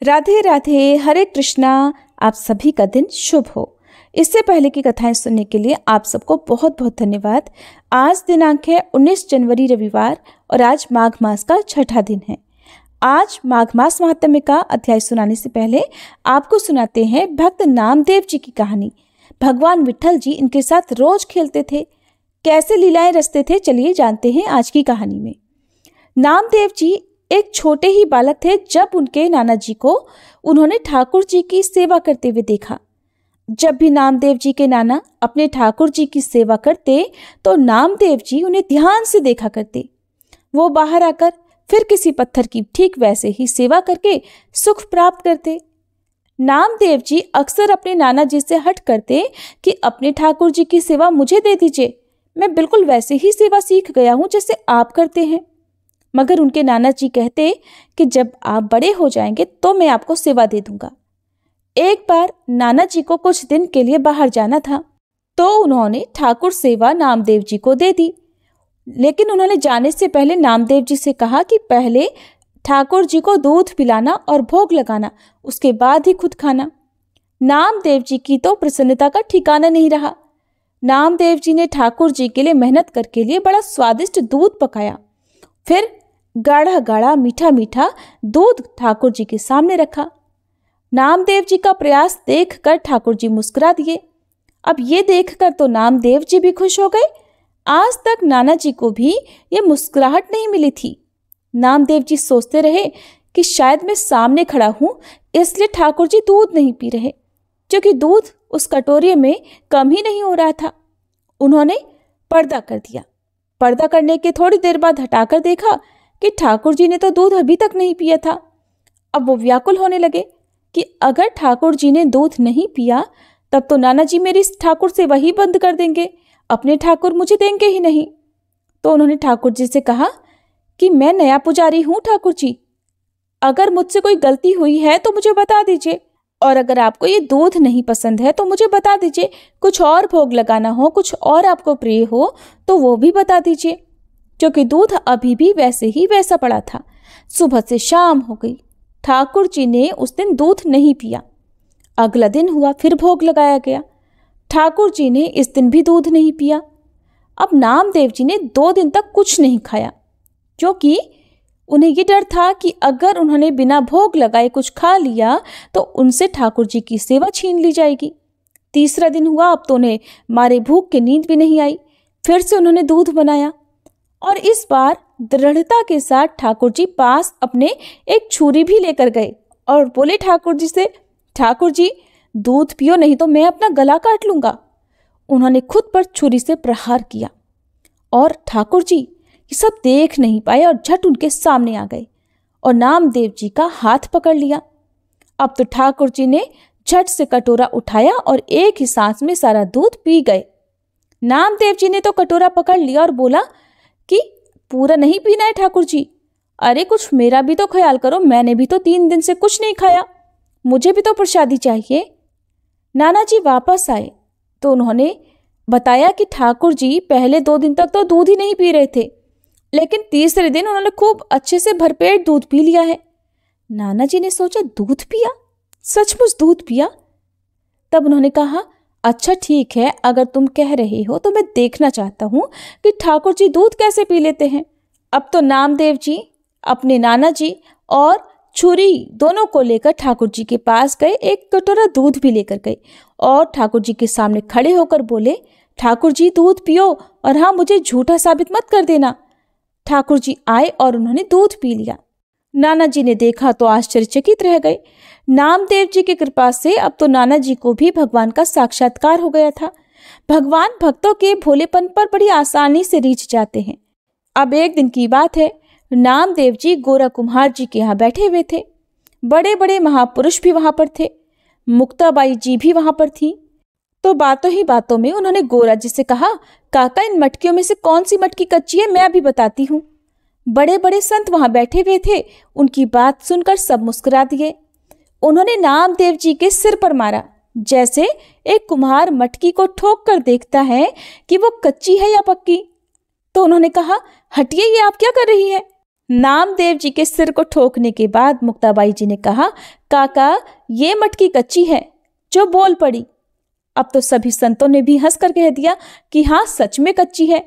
राधे राधे, हरे कृष्णा। आप सभी का दिन शुभ हो। इससे पहले की कथाएं सुनने के लिए आप सबको बहुत बहुत धन्यवाद। आज दिनांक है 19 जनवरी रविवार और आज माघ मास का छठा दिन है। आज माघ मास महात्म्य का अध्याय सुनाने से पहले आपको सुनाते हैं भक्त नामदेव जी की कहानी। भगवान विट्ठल जी इनके साथ रोज खेलते थे। कैसे लीलाएं रचते थे, चलिए जानते हैं आज की कहानी में। नामदेव जी एक छोटे ही बालक थे जब उनके नाना जी को उन्होंने ठाकुर जी की सेवा करते हुए देखा। जब भी नामदेव जी के नाना अपने ठाकुर जी की सेवा करते तो नामदेव जी उन्हें ध्यान से देखा करते। वो बाहर आकर फिर किसी पत्थर की ठीक वैसे ही सेवा करके सुख प्राप्त करते। नामदेव जी अक्सर अपने नाना जी से हट करते कि अपने ठाकुर जी की सेवा मुझे दे दीजिए, मैं बिल्कुल वैसे ही सेवा सीख गया हूं जैसे आप करते हैं। मगर उनके नाना जी कहते कि जब आप बड़े हो जाएंगे तो मैं आपको सेवा दे दूंगा। एक बार नाना जी को कुछ दिन के लिए बाहर जाना था तो उन्होंने ठाकुर सेवा नामदेव जी को दे दी। लेकिन उन्होंने जाने से पहले नामदेव जी से कहा कि पहले ठाकुर जी को दूध पिलाना और भोग लगाना, उसके बाद ही खुद खाना। नामदेव जी की तो प्रसन्नता का ठिकाना नहीं रहा। नामदेव जी ने ठाकुर जी के लिए मेहनत करके लिए बड़ा स्वादिष्ट दूध पकाया, फिर गाढ़ा गाढ़ा मीठा मीठा दूध ठाकुर जी के सामने रखा। नामदेव जी का प्रयास देखकर ठाकुर जी मुस्कुरा दिए। अब ये देखकर तो नामदेव जी भी खुश हो गए। आज तक नाना जी को भी ये मुस्कुराहट नहीं मिली थी। नामदेव जी सोचते रहे कि शायद मैं सामने खड़ा हूं इसलिए ठाकुर जी दूध नहीं पी रहे, क्योंकि दूध उस कटोरे में कम ही नहीं हो रहा था। उन्होंने पर्दा कर दिया। पर्दा करने के थोड़ी देर बाद हटाकर देखा कि ठाकुर जी ने तो दूध अभी तक नहीं पिया था। अब वो व्याकुल होने लगे कि अगर ठाकुर जी ने दूध नहीं पिया तब तो नाना जी मेरी ठाकुर से वही बंद कर देंगे, अपने ठाकुर मुझे देंगे ही नहीं। तो उन्होंने ठाकुर जी से कहा कि मैं नया पुजारी हूं ठाकुर जी, अगर मुझसे कोई गलती हुई है तो मुझे बता दीजिए, और अगर आपको ये दूध नहीं पसंद है तो मुझे बता दीजिए। कुछ और भोग लगाना हो, कुछ और आपको प्रिय हो तो वो भी बता दीजिए, क्योंकि दूध अभी भी वैसे ही वैसा पड़ा था। सुबह से शाम हो गई, ठाकुर जी ने उस दिन दूध नहीं पिया। अगला दिन हुआ, फिर भोग लगाया गया। ठाकुर जी ने इस दिन भी दूध नहीं पिया। अब नामदेव जी ने 2 दिन तक कुछ नहीं खाया, क्योंकि उन्हें ये डर था कि अगर उन्होंने बिना भोग लगाए कुछ खा लिया तो उनसे ठाकुर जी की सेवा छीन ली जाएगी। तीसरा दिन हुआ, अब तो उन्हें मारे भूख की नींद भी नहीं आई। फिर से उन्होंने दूध बनाया और इस बार दृढ़ता के साथ ठाकुर जी पास अपने एक छुरी भी लेकर गए और बोले ठाकुर जी से, ठाकुर जी दूध पियो नहीं तो मैं अपना गला काट लूंगा। उन्होंने खुद पर छुरी से प्रहार किया और ठाकुर जी ये सब देख नहीं पाए और झट उनके सामने आ गए और नामदेव जी का हाथ पकड़ लिया। अब तो ठाकुर जी ने झट से कटोरा उठाया और एक ही सांस में सारा दूध पी गए। नामदेव जी ने तो कटोरा पकड़ लिया और बोला कि पूरा नहीं पीना है ठाकुर जी, अरे कुछ मेरा भी तो ख्याल करो, मैंने भी तो 3 दिन से कुछ नहीं खाया, मुझे भी तो प्रसादी चाहिए। नाना जी वापस आए तो उन्होंने बताया कि ठाकुर जी पहले 2 दिन तक तो दूध ही नहीं पी रहे थे, लेकिन तीसरे दिन उन्होंने खूब अच्छे से भरपेट दूध पी लिया है। नाना जी ने सोचा, दूध पिया, सचमुच दूध पिया। तब उन्होंने कहा, अच्छा ठीक है, अगर तुम कह रहे हो तो मैं देखना चाहता हूं कि ठाकुर जी दूध कैसे पी लेते हैं। अब तो नामदेव जी अपने नाना जी और छुरी दोनों को लेकर ठाकुर जी के पास गए, एक कटोरा दूध भी लेकर गए और ठाकुर जी के सामने खड़े होकर बोले, ठाकुर जी दूध पियो और हाँ, मुझे झूठा साबित मत कर देना। ठाकुर जी आए और उन्होंने दूध पी लिया। नाना जी ने देखा तो आश्चर्यचकित रह गए। नामदेव जी की कृपा से अब तो नाना जी को भी भगवान का साक्षात्कार हो गया था। भगवान भक्तों के भोलेपन पर बड़ी आसानी से रीझ जाते हैं। अब एक दिन की बात है, नामदेव जी गोरा कुम्हार जी के यहाँ बैठे हुए थे। बड़े बड़े महापुरुष भी वहां पर थे, मुक्ताबाई जी भी वहां पर थी। तो बातों ही बातों में उन्होंने गोरा जी से कहा, काका इन मटकियों में से कौन सी मटकी कच्ची है, मैं अभी बताती हूँ। बड़े बड़े संत वहां बैठे हुए थे, उनकी बात सुनकर सब मुस्कुरा दिए। उन्होंने नामदेव जी के सिर पर मारा, जैसे एक कुम्हार मटकी को ठोक कर देखता है कि वो कच्ची है या पक्की। तो उन्होंने कहा, हटिए, ये आप क्या कर रही है। नामदेव जी के सिर को ठोकने के बाद मुक्ताबाई जी ने कहा, काका ये मटकी कच्ची है जो बोल पड़ी। अब तो सभी संतों ने भी हंसकर कह दिया कि हाँ सच में कच्ची है।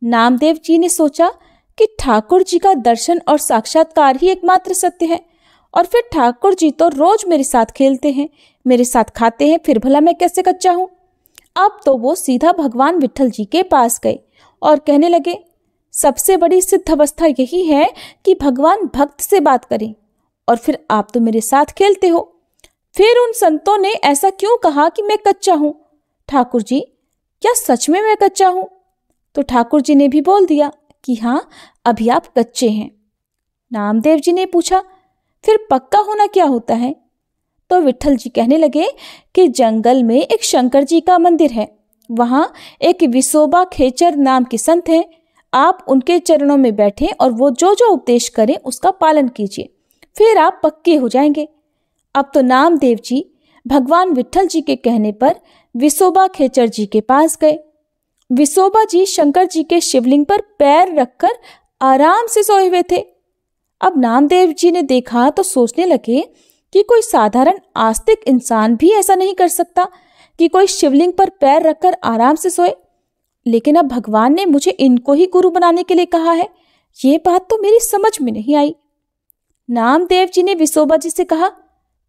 नामदेव जी ने सोचा कि ठाकुर जी का दर्शन और साक्षात्कार ही एकमात्र सत्य है, और फिर ठाकुर जी तो रोज मेरे साथ खेलते हैं, मेरे साथ खाते हैं, फिर भला मैं कैसे कच्चा हूं। अब तो वो सीधा भगवान विट्ठल जी के पास गए और कहने लगे, सबसे बड़ी सिद्ध अवस्था यही है कि भगवान भक्त से बात करें, और फिर आप तो मेरे साथ खेलते हो। फिर उन संतों ने ऐसा क्यों कहा कि मैं कच्चा हूं? ठाकुर जी, क्या सच में मैं कच्चा हूं? तो ठाकुर जी ने भी बोल दिया कि हाँ अभी आप कच्चे हैं। नामदेव जी ने पूछा, फिर पक्का होना क्या होता है? तो विट्ठल जी कहने लगे कि जंगल में एक शंकर जी का मंदिर है, वहां एक विसोबा खेचर नाम के संत हैं, आप उनके चरणों में बैठें और वो जो जो उपदेश करें उसका पालन कीजिए, फिर आप पक्के हो जाएंगे। अब तो नामदेव जी भगवान विट्ठल जी के कहने पर विसोबा खेचर जी के पास गए। विसोबा जी शंकर जी के शिवलिंग पर पैर रखकर आराम से सोए हुए थे। अब नामदेव जी ने देखा तो सोचने लगे कि कोई साधारण आस्तिक इंसान भी ऐसा नहीं कर सकता कि कोई शिवलिंग पर पैर रखकर आराम से सोए। लेकिन अब भगवान ने मुझे इनको ही गुरु बनाने के लिए कहा है, ये बात तो मेरी समझ में नहीं आई। नामदेव जी ने विसोबा जी से कहा,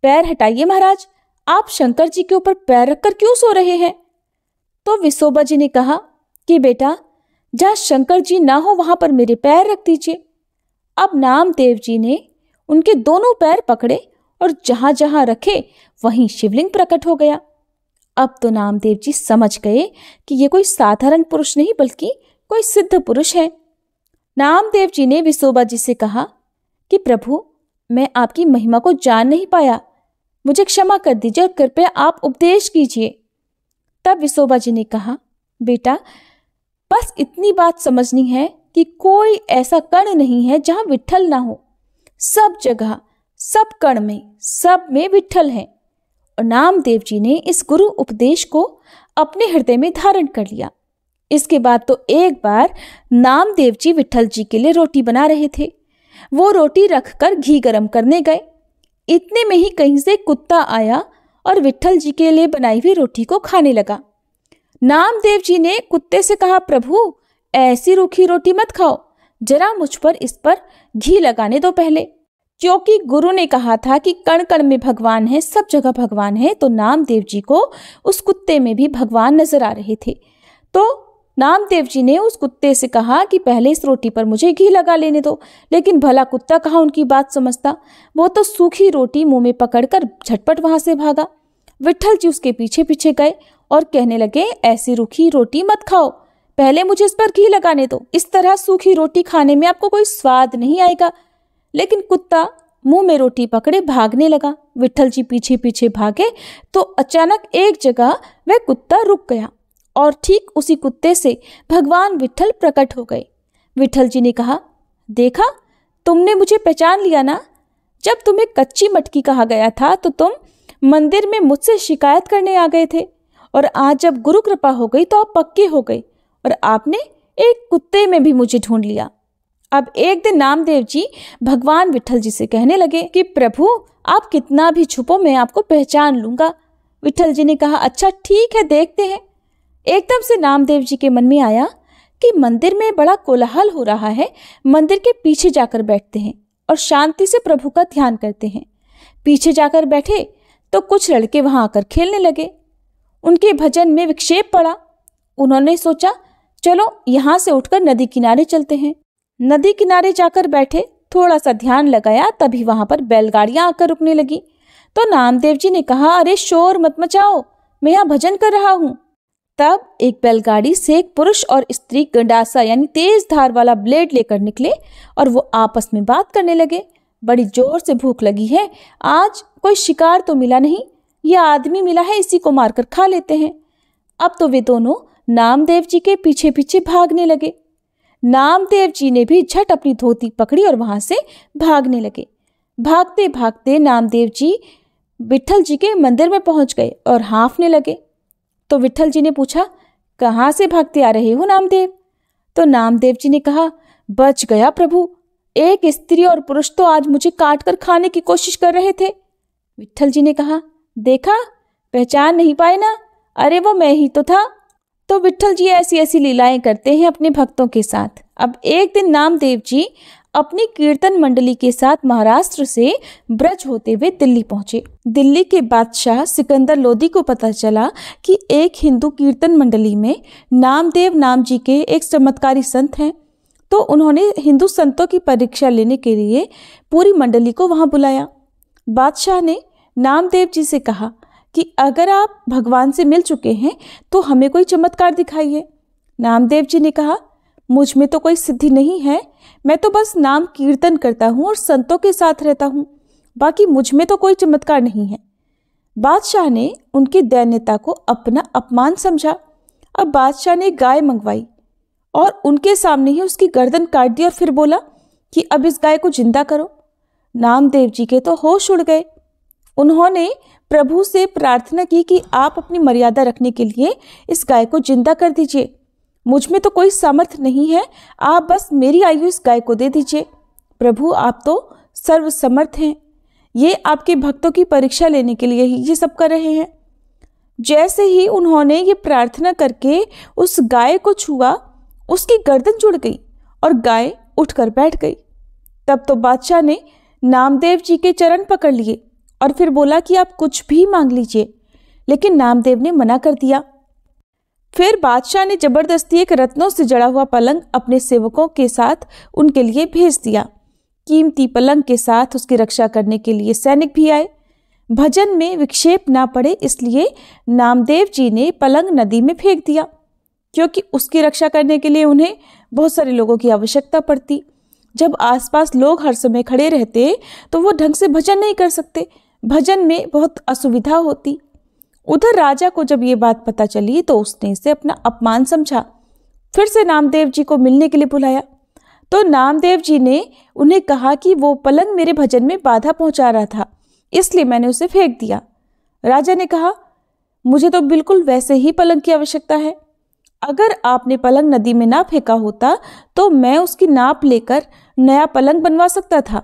पैर हटाइए महाराज, आप शंकर जी के ऊपर पैर रखकर क्यों सो रहे हैं? तो विसोबा जी ने कहा कि बेटा, जहां शंकर जी ना हो वहां पर मेरे पैर रख दीजिए। अब नामदेव जी ने उनके दोनों पैर पकड़े और जहां जहां रखे वहीं शिवलिंग प्रकट हो गया। अब तो नामदेव जी समझ गए कि ये कोई साधारण पुरुष नहीं बल्कि कोई सिद्ध पुरुष है। नामदेव जी ने विसोबा जी से कहा कि प्रभु, मैं आपकी महिमा को जान नहीं पाया, मुझे क्षमा कर दीजिए और कृपया आप उपदेश कीजिए। तब विसोबा जी ने कहा, बेटा बस इतनी बात समझनी है कि कोई ऐसा कण नहीं है जहां विट्ठल ना हो। सब जगह, सब कण में, सब में विट्ठल है। और नामदेव जी ने इस गुरु उपदेश को अपने हृदय में धारण कर लिया। इसके बाद तो एक बार नामदेव जी विट्ठल जी के लिए रोटी बना रहे थे। वो रोटी रखकर घी गरम करने गए। इतने में ही कहीं से कुत्ता आया और विट्ठल जी के लिए बनाई हुई रोटी को खाने लगा। नामदेव जी ने कुत्ते से कहा, प्रभु ऐसी रूखी रोटी मत खाओ, जरा मुझ पर इस पर घी लगाने दो पहले। क्योंकि गुरु ने कहा था कि कण कण में भगवान है, सब जगह भगवान है, तो नामदेव जी को उस कुत्ते में भी भगवान नजर आ रहे थे। तो नामदेव जी ने उस कुत्ते से कहा कि पहले इस रोटी पर मुझे घी लगा लेने दो। लेकिन भला कुत्ता कहाँ उनकी बात समझता, वो तो सूखी रोटी मुंह में पकड़कर झटपट वहां से भागा। विट्ठल जी उसके पीछे पीछे गए और कहने लगे, ऐसी रूखी रोटी मत खाओ, पहले मुझे इस पर घी लगाने दो, इस तरह सूखी रोटी खाने में आपको कोई स्वाद नहीं आएगा। लेकिन कुत्ता मुंह में रोटी पकड़े भागने लगा। विट्ठल जी पीछे पीछे भागे तो अचानक एक जगह वह कुत्ता रुक गया और ठीक उसी कुत्ते से भगवान विट्ठल प्रकट हो गए। विट्ठल जी ने कहा, देखा तुमने मुझे पहचान लिया ना? जब तुम्हें कच्ची मटकी कहा गया था तो तुम मंदिर में मुझसे शिकायत करने आ गए थे, और आज जब गुरु कृपा हो गई तो आप पक्के हो गए और आपने एक कुत्ते में भी मुझे ढूंढ लिया। अब एक दिन नामदेव जी भगवान विट्ठल जी से कहने लगे कि प्रभु आप कितना भी छुपो, मैं आपको पहचान लूंगा। विट्ठल जी ने कहा, अच्छा ठीक है, देखते हैं। एकदम से नामदेव जी के मन में आया कि मंदिर में बड़ा कोलाहल हो रहा है, मंदिर के पीछे जाकर बैठते हैं और शांति से प्रभु का ध्यान करते हैं। पीछे जाकर बैठे तो कुछ लड़के वहां आकर खेलने लगे। उनके भजन में विक्षेप पड़ा। उन्होंने सोचा, चलो यहां से उठकर नदी किनारे चलते हैं। नदी किनारे जाकर बैठे, थोड़ा सा ध्यान लगाया, तभी वहां पर बैलगाड़ियां आकर रुकने लगी। तो नामदेव जी ने कहा, अरे शोर मत मचाओ, मैं यहाँ भजन कर रहा हूँ। तब एक बैलगाड़ी से एक पुरुष और स्त्री गंडासा यानी तेज धार वाला ब्लेड लेकर निकले और वो आपस में बात करने लगे। बड़ी जोर से भूख लगी है, आज कोई शिकार तो मिला नहीं, यह आदमी मिला है, इसी को मारकर खा लेते हैं। अब तो वे दोनों नामदेव जी के पीछे पीछे भागने लगे। नामदेव जी ने भी झट अपनी धोती पकड़ी और वहां से भागने लगे। भागते भागते नामदेव जी विट्ठल जी के मंदिर में पहुंच गए और हाँफने लगे। तो विट्ठल जी ने पूछा, कहाँ से भागते आ रहे हो नामदेव? तो नामदेव जी ने कहा, बच गया प्रभु, एक स्त्री और पुरुष तो आज मुझे काट कर खाने की कोशिश कर रहे थे। विट्ठल जी ने कहा, देखा, पहचान नहीं पाए ना? अरे वो मैं ही तो था। तो विट्ठल जी ऐसी ऐसी लीलाएं करते हैं अपने भक्तों के साथ। अब एक दिन नामदेव जी अपनी कीर्तन मंडली के साथ महाराष्ट्र से ब्रज होते हुए दिल्ली पहुंचे। दिल्ली के बादशाह सिकंदर लोदी को पता चला कि एक हिंदू कीर्तन मंडली में नामदेव नाम जी के एक चमत्कारी संत हैं। तो उन्होंने हिंदू संतों की परीक्षा लेने के लिए पूरी मंडली को वहां बुलाया। बादशाह ने नामदेव जी से कहा कि अगर आप भगवान से मिल चुके हैं तो हमें कोई चमत्कार दिखाइए। नामदेव जी ने कहा, मुझ में तो कोई सिद्धि नहीं है, मैं तो बस नाम कीर्तन करता हूँ और संतों के साथ रहता हूँ, बाकी मुझ में तो कोई चमत्कार नहीं है। बादशाह ने उनकी दैन्यता को अपना अपमान समझा। अब बादशाह ने गाय मंगवाई और उनके सामने ही उसकी गर्दन काट दी और फिर बोला कि अब इस गाय को जिंदा करो। नामदेव जी के तो होश उड़ गए। उन्होंने प्रभु से प्रार्थना की कि आप अपनी मर्यादा रखने के लिए इस गाय को जिंदा कर दीजिए। मुझ में तो कोई सामर्थ्य नहीं है, आप बस मेरी आयु इस गाय को दे दीजिए। प्रभु, आप तो सर्वसमर्थ हैं, ये आपके भक्तों की परीक्षा लेने के लिए ही ये सब कर रहे हैं। जैसे ही उन्होंने ये प्रार्थना करके उस गाय को छुआ, उसकी गर्दन जुड़ गई और गाय उठकर बैठ गई। तब तो बादशाह ने नामदेव जी के चरण पकड़ लिए और फिर बोला कि आप कुछ भी मांग लीजिए, लेकिन नामदेव ने मना कर दिया। फिर बादशाह ने जबरदस्ती एक रत्नों से जड़ा हुआ पलंग अपने सेवकों के साथ उनके लिए भेज दिया। कीमती पलंग के साथ उसकी रक्षा करने के लिए सैनिक भी आए। भजन में विक्षेप ना पड़े इसलिए नामदेव जी ने पलंग नदी में फेंक दिया, क्योंकि उसकी रक्षा करने के लिए उन्हें बहुत सारे लोगों की आवश्यकता पड़ती। जब आसपास लोग हर समय खड़े रहते तो वो ढंग से भजन नहीं कर सकते, भजन में बहुत असुविधा होती। उधर राजा को जब ये बात पता चली तो उसने इसे अपना अपमान समझा। फिर से नामदेव जी को मिलने के लिए बुलाया तो नामदेव जी ने उन्हें कहा कि वो पलंग मेरे भजन में बाधा पहुंचा रहा था, इसलिए मैंने उसे फेंक दिया। राजा ने कहा, मुझे तो बिल्कुल वैसे ही पलंग की आवश्यकता है। अगर आपने पलंग नदी में ना फेंका होता तो मैं उसकी नाप लेकर नया पलंग बनवा सकता था।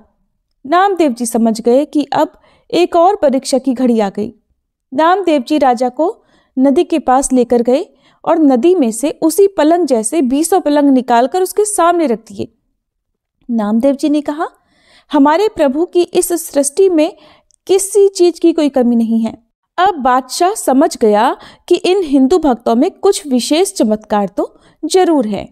नामदेव जी समझ गए कि अब एक और परीक्षा की घड़ी आ गई। नामदेव जी राजा को नदी के पास लेकर गए और नदी में से उसी पलंग जैसे 20 पलंग निकालकर उसके सामने रख दिए। नामदेव जी ने कहा, हमारे प्रभु की इस सृष्टि में किसी चीज की कोई कमी नहीं है। अब बादशाह समझ गया कि इन हिंदू भक्तों में कुछ विशेष चमत्कार तो जरूर है।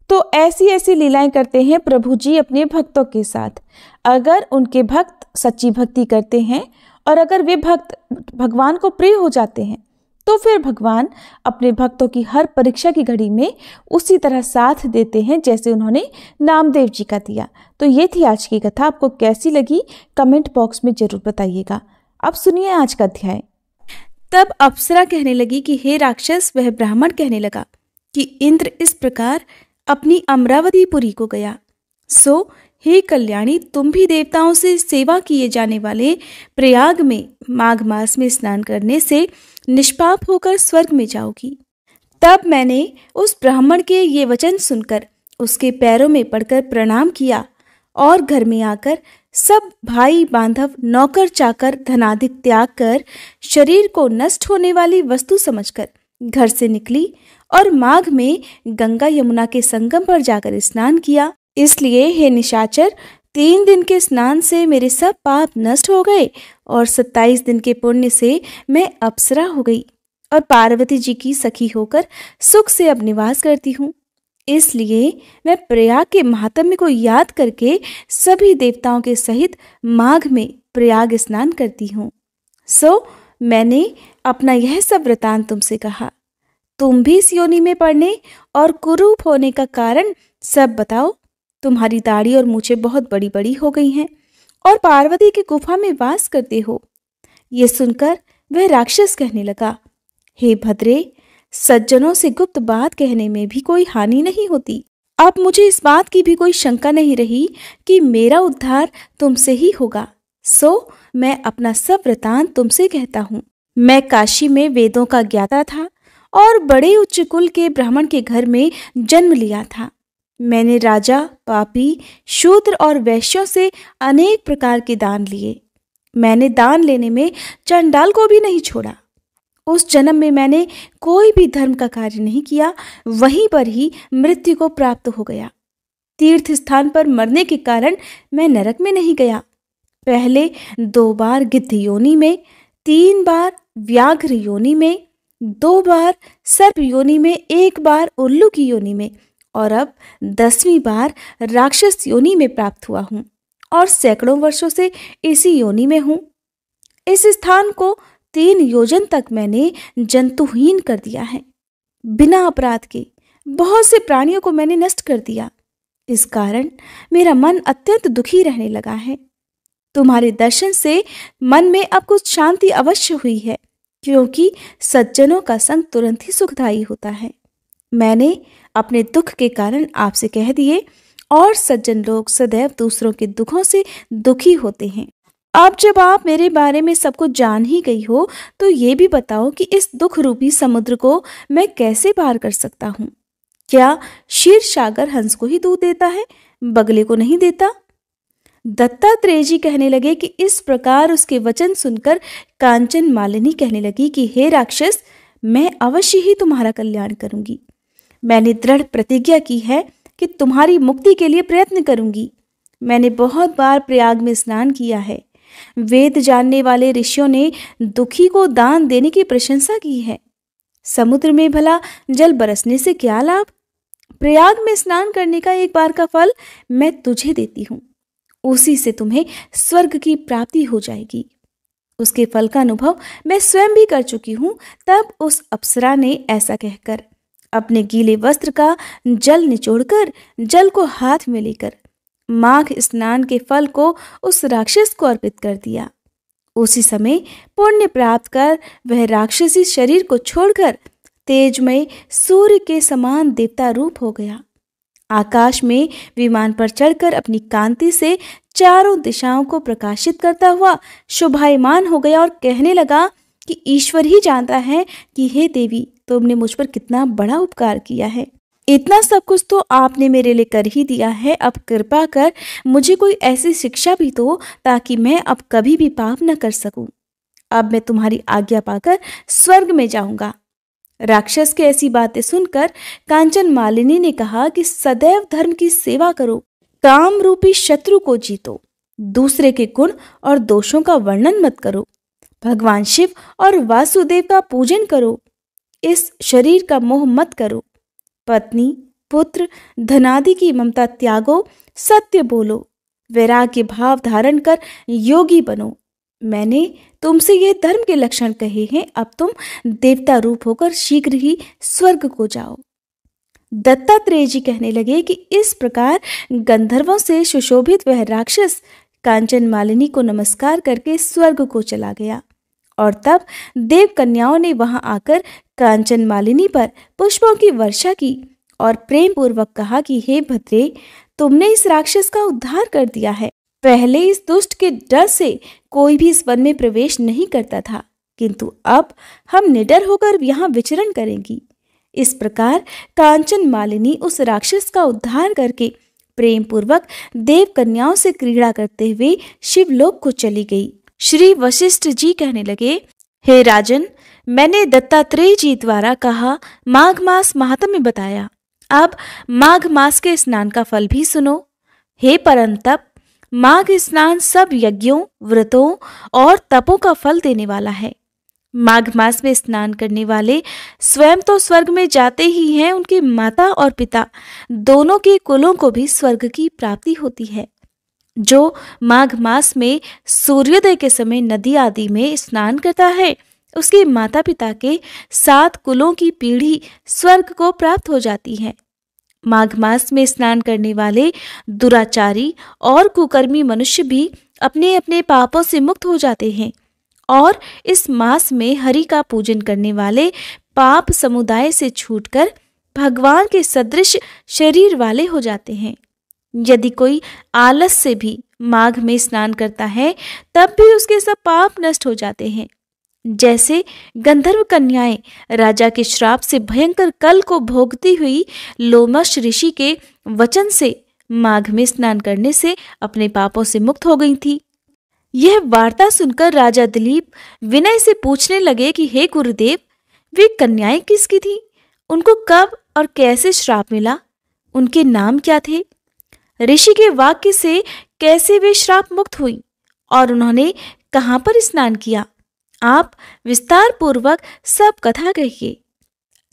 तो ऐसी ऐसी लीलाएं करते हैं प्रभु जी अपने भक्तों के साथ। अगर उनके भक्त सच्ची भक्ति करते हैं और अगर वे भक्त भगवान को प्रिय हो जाते हैं तो फिर भगवान अपने भक्तों की हर परीक्षा की घड़ी में उसी तरह साथ देते हैं जैसे उन्होंने नामदेव जी का दिया। तो ये थी आज की कथा। आपको कैसी लगी कमेंट बॉक्स में जरूर बताइएगा। अब सुनिए आज का अध्याय। तब अप्सरा कहने लगी कि हे राक्षस, वह ब्राह्मण कहने लगा कि इंद्र इस प्रकार अपनी अमरावतीपुरी को गया। सो हे कल्याणी, तुम भी देवताओं से सेवा किए जाने वाले प्रयाग में माघ मास में स्नान करने से निष्पाप होकर स्वर्ग में जाओगी। तब मैंने उस ब्राह्मण के ये वचन सुनकर उसके पैरों में पड़कर प्रणाम किया और घर में आकर सब भाई बांधव नौकर चाकर धनाधिक त्याग कर शरीर को नष्ट होने वाली वस्तु समझकर घर से निकली और माघ में गंगा यमुना के संगम पर जाकर स्नान किया। इसलिए हे निशाचर, 3 दिन के स्नान से मेरे सब पाप नष्ट हो गए और 27 दिन के पुण्य से मैं अप्सरा हो गई और पार्वती जी की सखी होकर सुख से अब निवास करती हूँ। इसलिए मैं प्रयाग के महात्म्य को याद करके सभी देवताओं के सहित माघ में प्रयाग स्नान करती हूँ। सो मैंने अपना यह सब वृतांत तुमसे कहा। तुम भी इस योनि में पड़ने और कुरूप होने का कारण सब बताओ। तुम्हारी दाढ़ी और मूछें बहुत बड़ी बड़ी हो गई हैं और पार्वती की गुफा में वास करते हो। ये सुनकर वह राक्षस कहने लगा, हे भद्रे, सज्जनों से गुप्त बात कहने में भी कोई हानि नहीं होती। अब मुझे इस बात की भी कोई शंका नहीं रही कि मेरा उद्धार तुमसे ही होगा। सो मैं अपना सब वृतांत तुमसे कहता हूँ। मैं काशी में वेदों का ज्ञाता था और बड़े उच्च कुल के ब्राह्मण के घर में जन्म लिया था। मैंने राजा, पापी, शूद्र और वैश्यों से अनेक प्रकार के दान लिए। मैंने दान लेने में चंडाल को भी नहीं छोड़ा। उस जन्म में मैंने कोई भी धर्म का कार्य नहीं किया, वहीं पर ही मृत्यु को प्राप्त हो गया। तीर्थ स्थान पर मरने के कारण मैं नरक में नहीं गया। पहले 2 बार गिद्ध योनि में, 3 बार व्याघ्र योनि में, 2 बार सर्प योनि में, 1 बार उल्लू की योनि में और अब 10वीं बार राक्षस योनि में प्राप्त हुआ हूं और सैकड़ों वर्षों से इसी योनि में हूं। इस स्थान को 3 योजन तक मैंने जंतुहीन कर दिया है। बिना अपराध के बहुत से प्राणियों को मैंने नष्ट कर दिया। इस कारण मेरा मन अत्यंत दुखी रहने लगा है। तुम्हारे दर्शन से मन में अब कुछ शांति अवश्य हुई है, क्योंकि सज्जनों का संग तुरंत ही सुखदायी होता है। मैंने अपने दुख के कारण आपसे कह दिए और सज्जन लोग सदैव दूसरों के दुखों से दुखी होते हैं। अब जब आप मेरे बारे में सब कुछ जान ही गई हो, तो ये भी बताओ कि इस दुख रूपी समुद्र को मैं कैसे पार कर सकता हूँ? क्या क्षीर सागर हंस को ही दूध देता है, बगले को नहीं देता? दत्तात्रेय जी कहने लगे कि इस प्रकार उसके वचन सुनकर कांचन मालिनी कहने लगी कि हे राक्षस, मैं अवश्य ही तुम्हारा कल्याण करूंगी। मैंने दृढ़ प्रतिज्ञा की है कि तुम्हारी मुक्ति के लिए प्रयत्न करूंगी। मैंने बहुत बार प्रयाग में स्नान किया है। वेद जानने वाले ऋषियों ने दुखी को दान देने की प्रशंसा की है। समुद्र में भला जल बरसने से क्या लाभ? प्रयाग में स्नान करने का एक बार का फल मैं तुझे देती हूँ, उसी से तुम्हें स्वर्ग की प्राप्ति हो जाएगी। उसके फल का अनुभव मैं स्वयं भी कर चुकी हूँ। तब उस अप्सरा ने ऐसा कहकर अपने गीले वस्त्र का जल निचोड़कर जल को हाथ में लेकर माघ स्नान के फल को उस राक्षस को अर्पित कर दिया। उसी समय पुण्य प्राप्त कर वह राक्षसी शरीर को छोड़कर तेजमय सूर्य के समान देवता रूप हो गया। आकाश में विमान पर चढ़कर अपनी कांति से चारों दिशाओं को प्रकाशित करता हुआ शोभायमान हो गया और कहने लगा कि ईश्वर ही जानता है कि हे देवी, तुमने मुझ पर कितना बड़ा उपकार किया है। इतना सब कुछ तो आपने मेरे लिए कर ही दिया है। अब कृपा कर मुझे कोई ऐसी शिक्षा भी दो ताकि मैं अब कभी भी पाप न कर सकूं। अब मैं तुम्हारी आज्ञा पाकर स्वर्ग में जाऊंगा। राक्षस के ऐसी बातें सुनकर कांचन मालिनी ने कहा कि सदैव धर्म की सेवा करो, काम रूपी शत्रु को जीतो, दूसरे के गुण और दोषों का वर्णन मत करो, भगवान शिव और वासुदेव का पूजन करो, इस शरीर का मोह मत करो, पत्नी, पुत्र, धनादि की ममता त्यागो, सत्य बोलो, वैराग्य भाव धारण कर योगी बनो। मैंने तुमसे ये धर्म के लक्षण कहे हैं। अब तुम देवता रूप होकर शीघ्र ही स्वर्ग को जाओ। दत्तात्रेय जी कहने लगे कि इस प्रकार गंधर्वों से सुशोभित वह राक्षस कांचन मालिनी को नमस्कार करके स्वर्ग को चला गया और तब देव कन्याओं ने वहां आकर कांचन मालिनी पर पुष्पों की वर्षा की और प्रेम पूर्वक कहा कि हे भद्रे, तुमने इस राक्षस का उद्धार कर दिया है। पहले इस दुष्ट के डर से कोई भी इस वन में प्रवेश नहीं करता था, किंतु अब हम निडर होकर यहाँ विचरण करेंगी। इस प्रकार कांचन मालिनी उस राक्षस का उद्धार करके प्रेम पूर्वक देव कन्याओं से क्रीड़ा करते हुए शिवलोक को चली गई। श्री वशिष्ठ जी कहने लगे, हे राजन, मैंने दत्तात्रेय जी द्वारा कहा माघ मास महात्म्य बताया। अब माघ मास के स्नान का फल भी सुनो। हे परंतप, माघ स्नान सब यज्ञों, व्रतों और तपों का फल देने वाला है। माघ मास में स्नान करने वाले स्वयं तो स्वर्ग में जाते ही हैं, उनके माता और पिता दोनों के कुलों को भी स्वर्ग की प्राप्ति होती है। जो माघ मास में सूर्योदय के समय नदी आदि में स्नान करता है, उसके माता पिता के 7 कुलों की पीढ़ी स्वर्ग को प्राप्त हो जाती है। माघ मास में स्नान करने वाले दुराचारी और कुकर्मी मनुष्य भी अपने अपने पापों से मुक्त हो जाते हैं और इस मास में हरि का पूजन करने वाले पाप समुदाय से छूटकर भगवान के सदृश शरीर वाले हो जाते हैं। यदि कोई आलस से भी माघ में स्नान करता है, तब भी उसके सब पाप नष्ट हो जाते हैं। जैसे गंधर्व कन्याएं राजा के श्राप से भयंकर कल को भोगती हुई लोमश ऋषि के वचन से माघ में स्नान करने से अपने पापों से मुक्त हो गई थी। यह वार्ता सुनकर राजा दिलीप विनय से पूछने लगे कि हे गुरुदेव, वे कन्याएं किसकी थी? उनको कब और कैसे श्राप मिला? उनके नाम क्या थे? ऋषि के वाक्य से कैसे वे श्राप मुक्त हुई और उन्होंने कहां पर स्नान किया? आप विस्तार पूर्वक सब कथा कहिए।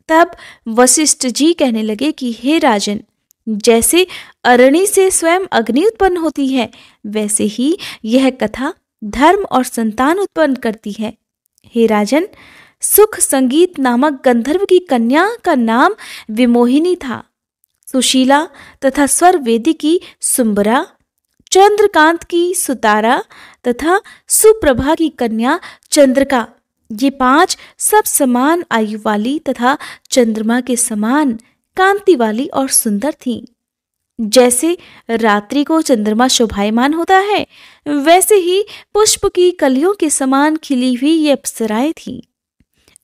तब वशिष्ठ जी कहने लगे कि हे राजन, जैसे अरणि से स्वयं अग्नि उत्पन्न होती है, वैसे ही यह कथा धर्म और संतान उत्पन्न करती है। हे राजन, सुख संगीत नामक गंधर्व की कन्या का नाम विमोहिनी था। सुशीला तथा स्वर वेदी की सुंबरा, चंद्रकांत की सुतारा तथा सुप्रभा की कन्या चंद्रका, ये 5 सब समान आयु वाली तथा चंद्रमा के समान कांति वाली और सुंदर थीं। जैसे रात्रि को चंद्रमा शोभायमान होता है, वैसे ही पुष्प की कलियों के समान खिली हुई ये अप्सराएं थीं।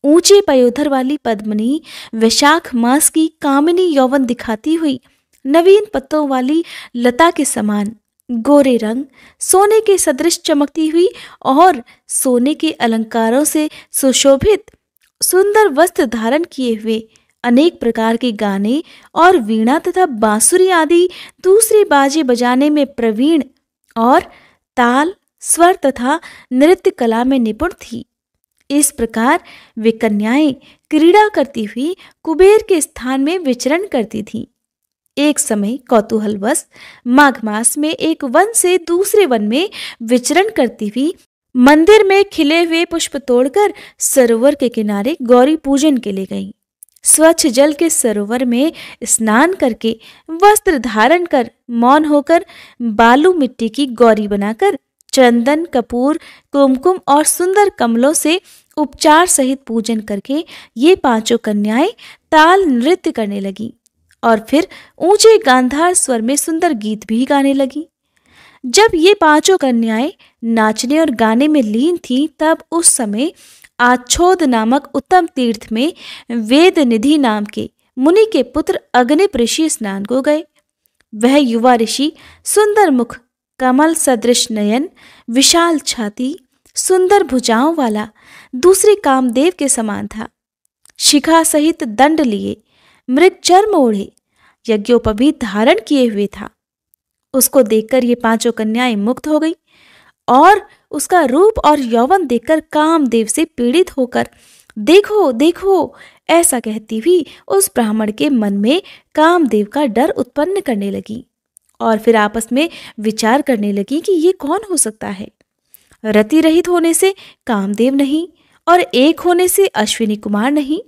ऊंचे पयोधर वाली पद्मनी वैशाख मास की कामिनी यौवन दिखाती हुई नवीन पत्तों वाली लता के समान गोरे रंग, सोने के सदृश चमकती हुई और सोने के अलंकारों से सुशोभित सुंदर वस्त्र धारण किए हुए, अनेक प्रकार के गाने और वीणा तथा बांसुरी आदि दूसरे बाजे बजाने में प्रवीण और ताल, स्वर तथा नृत्य कला में निपुण थी। इस प्रकार वे कन्याएं क्रीड़ा करती हुई कुबेर के स्थान में विचरण करती थीं। एक समय कौतूहलवश माघ मास में एक वन से दूसरे वन में विचरण करती हुई मंदिर में खिले हुए पुष्प तोड़कर सरोवर के किनारे गौरी पूजन के लिए गई। स्वच्छ जल के सरोवर में स्नान करके वस्त्र धारण कर मौन होकर बालू मिट्टी की गौरी बनाकर चंदन, कपूर, कुमकुम और सुंदर कमलों से उपचार सहित पूजन करके ये 5 कन्याएं ताल नृत्य करने लगी और फिर ऊंचे गांधार स्वर में सुंदर गीत भी गाने लगी। जब ये 5 कन्याएं नाचने और गाने में लीन थीं, तब उस समय आच्छोद नामक उत्तम तीर्थ में वेद निधि नाम के मुनि के पुत्र अग्निप ऋषि स्नान को गए। वह युवा ऋषि सुंदर मुख, कमल सदृश नयन, विशाल छाती, सुंदर भुजाओं वाला दूसरे कामदेव के समान था। शिखा सहित दंड लिए, मृग चर्म ओढ़े, यज्ञोपवीत धारण किए हुए था। उसको देखकर ये 5 कन्याएं मुक्त हो गई और उसका रूप और यौवन देखकर कामदेव से पीड़ित होकर देखो देखो ऐसा कहती हुई उस ब्राह्मण के मन में कामदेव का डर उत्पन्न करने लगी और फिर आपस में विचार करने लगी कि ये कौन हो सकता है। रति रहित होने से कामदेव नहीं और एक होने से अश्विनी कुमार नहीं,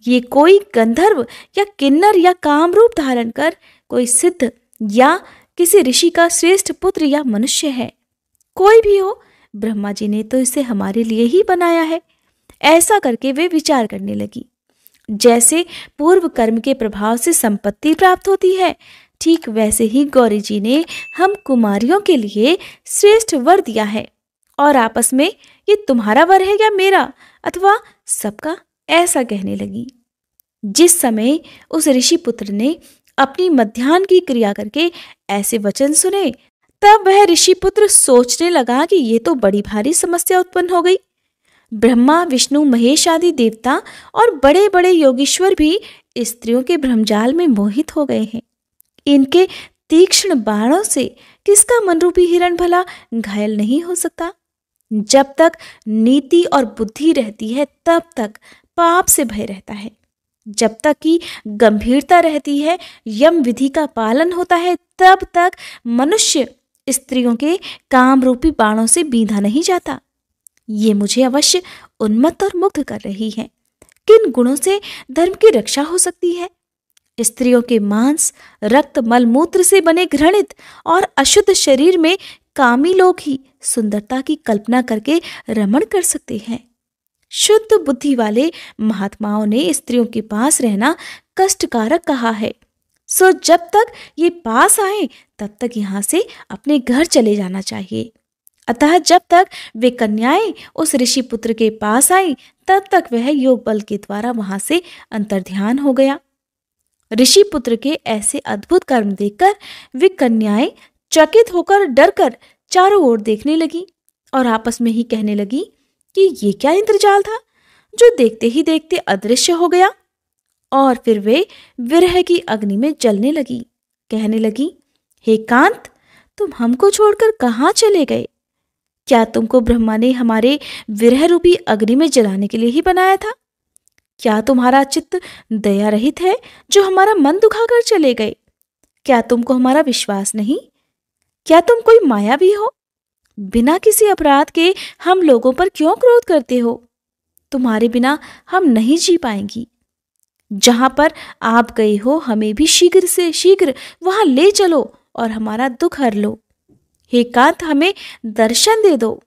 ये कोई गंधर्व या किन्नर या कामरूप धारण कर कोई सिद्ध या किसी ऋषि का श्रेष्ठ पुत्र या मनुष्य है। कोई भी हो, ब्रह्मा जी ने तो इसे हमारे लिए ही बनाया है। ऐसा करके वे विचार करने लगी। जैसे पूर्व कर्म के प्रभाव से संपत्ति प्राप्त होती है, ठीक वैसे ही गौरी जी ने हम कुमारियों के लिए श्रेष्ठ वर दिया है और आपस में ये तुम्हारा वर है या मेरा अथवा सबका, ऐसा कहने लगी। जिस समय उस ऋषि पुत्र ने अपनी मध्याह्न की क्रिया करके ऐसे वचन सुने, तब वह ऋषि पुत्र सोचने लगा कि ये तो बड़ी भारी समस्या उत्पन्न हो गई। ब्रह्मा, विष्णु, महेश आदि देवता और बड़े बड़े योगीश्वर भी स्त्रियों के भ्रमजाल में मोहित हो गए हैं। इनके तीक्ष्ण बाणों से किसका मनरूपी हिरण भला घायल नहीं हो सकता। जब तक नीति और बुद्धि रहती है, तब तक पाप से भय रहता है। जब तक कि गंभीरता रहती है, यम विधि का पालन होता है, तब तक मनुष्य स्त्रियों के काम रूपी बाणों से बींधा नहीं जाता। ये मुझे अवश्य उन्मत्त और मुग्ध कर रही है। किन गुणों से धर्म की रक्षा हो सकती है? स्त्रियों के मांस, रक्त, मलमूत्र से बने घृणित और अशुद्ध शरीर में कामी लोग ही सुंदरता की कल्पना करके रमण कर सकते हैं। शुद्ध बुद्धि वाले महात्माओं ने स्त्रियों के पास रहना कष्टकारक कहा है। सो जब तक ये पास आए, तब तक यहाँ से अपने घर चले जाना चाहिए। अतः जब तक वे कन्याएं उस ऋषि पुत्र के पास आई, तब तक वह योग बल के द्वारा वहां से अंतर्ध्यान हो गया। ऋषि पुत्र के ऐसे अद्भुत कर्म देखकर वे कन्याएं चकित होकर डरकर चारों ओर देखने लगी और आपस में ही कहने लगी कि ये क्या इंद्रजाल था जो देखते ही देखते अदृश्य हो गया। और फिर वे विरह की अग्नि में जलने लगी, कहने लगी, हे कांत, तुम हमको छोड़कर कहाँ चले गए? क्या तुमको ब्रह्मा ने हमारे विरह रूपी अग्नि में जलाने के लिए ही बनाया था? क्या तुम्हारा चित्त दया रहित है जो हमारा मन दुखाकर चले गए? क्या तुमको हमारा विश्वास नहीं? क्या तुम कोई मायावी हो? बिना किसी अपराध के हम लोगों पर क्यों क्रोध करते हो? तुम्हारे बिना हम नहीं जी पाएंगी। जहां पर आप गए हो हमें भी शीघ्र से शीघ्र वहां ले चलो और हमारा दुख हर लो। हे कांत, हमें दर्शन दे दो।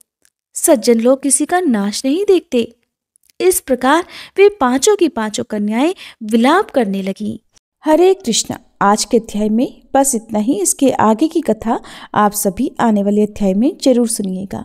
सज्जन लोग किसी का नाश नहीं देखते। इस प्रकार वे पांचों की पांचों कन्याएं विलाप करने लगी। हरे कृष्णा। आज के अध्याय में बस इतना ही। इसके आगे की कथा आप सभी आने वाले अध्याय में जरूर सुनिएगा।